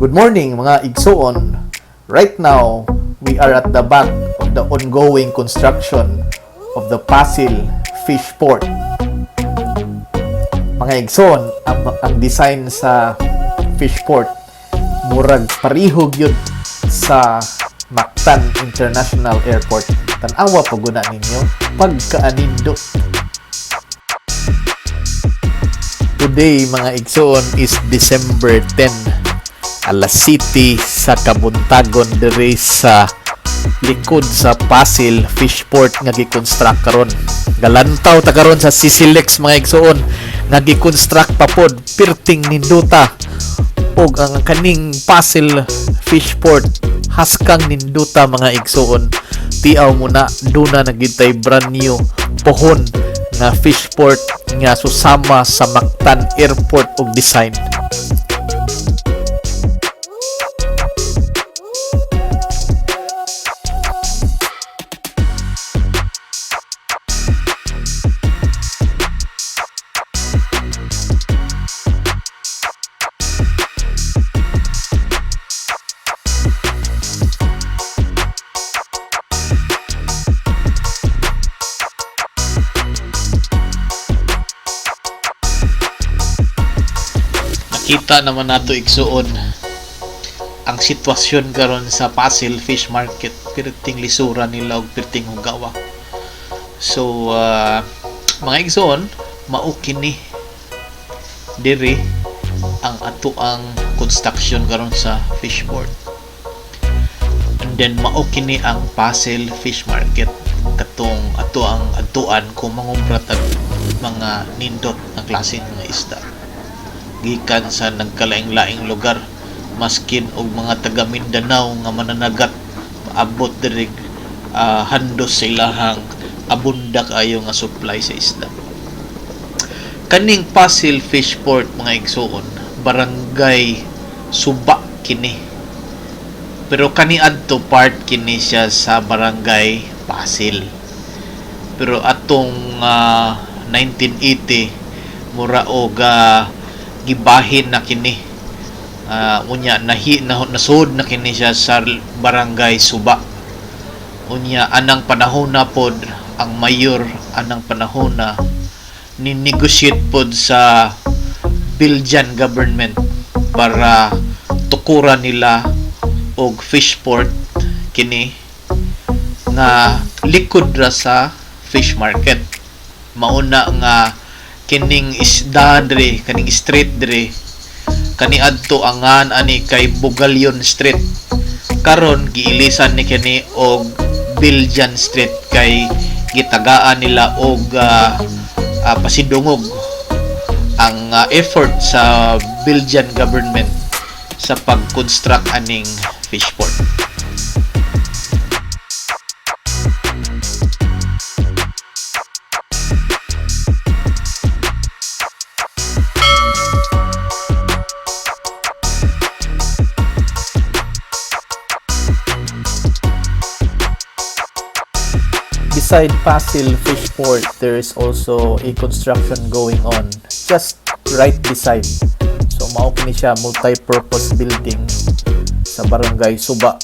Good morning mga igsoon. Right now, we are at the back of the ongoing construction of the Pasil Fish Port. Mga igsoon, ang design sa fish port murag parihog yun sa Mactan International Airport. Tanawa po guna ninyo pagkaanindo. Today mga igsoon is December 10, alas City sa Kabuntagon diri sa likod sa Pasil Fish Port nga gi-construct karon. Galantaw ta karon sa Sisilex mga igsoon nga gi-construct pa pod pirting ninduta og ang kaning Pasil Fish Port haskang ninduta mga igsoon. Tiaw mo na duna nagitay brand new pohon nga fish port nga susama sa Mactan Airport og design. Kita naman nato igsuon ang sitwasyon karon sa Pasil Fish Market, pirting lisura nila og pirting hugawa. So mga igsuon, mao kini diri ang ato ang construction karon sa fish port. And then mao kini ang Pasil Fish Market, katong ato ang atuan kung mangumpra tag mga nindot na klase ng isda gikan sa nagkalaing-laing lugar, maskin og mga taga Mindanao nga mananagat paabot diri handos sa ilahang abunda kaayo nga supply sa isda. Kaning Pasil Fish Port mga igsoon, barangay Suba kini, pero kaniadto part kini siya sa barangay Pasil, pero atong 1980 mura og gibahin na kini, unya nasud na kini siya sa barangay Suba. Unya anang panahon na pod ang mayor, anang panahon na ni-negotiate pod sa Belgian government para tukuran nila og fish port kini nga likod ra sa fish market. Mauna nga kining isda diri, kaning street diri kaniadto angan ani kay Bugalyon Street. Karon giilisan ni kini og Belgian Street kay gitagaan nila og pasidungog ang effort sa Belgian government sa pag-construct aning fish port. Beside Pasil Fish Port, there is also a construction going on just right beside. So mao kini siya multi-purpose building sa barangay Suba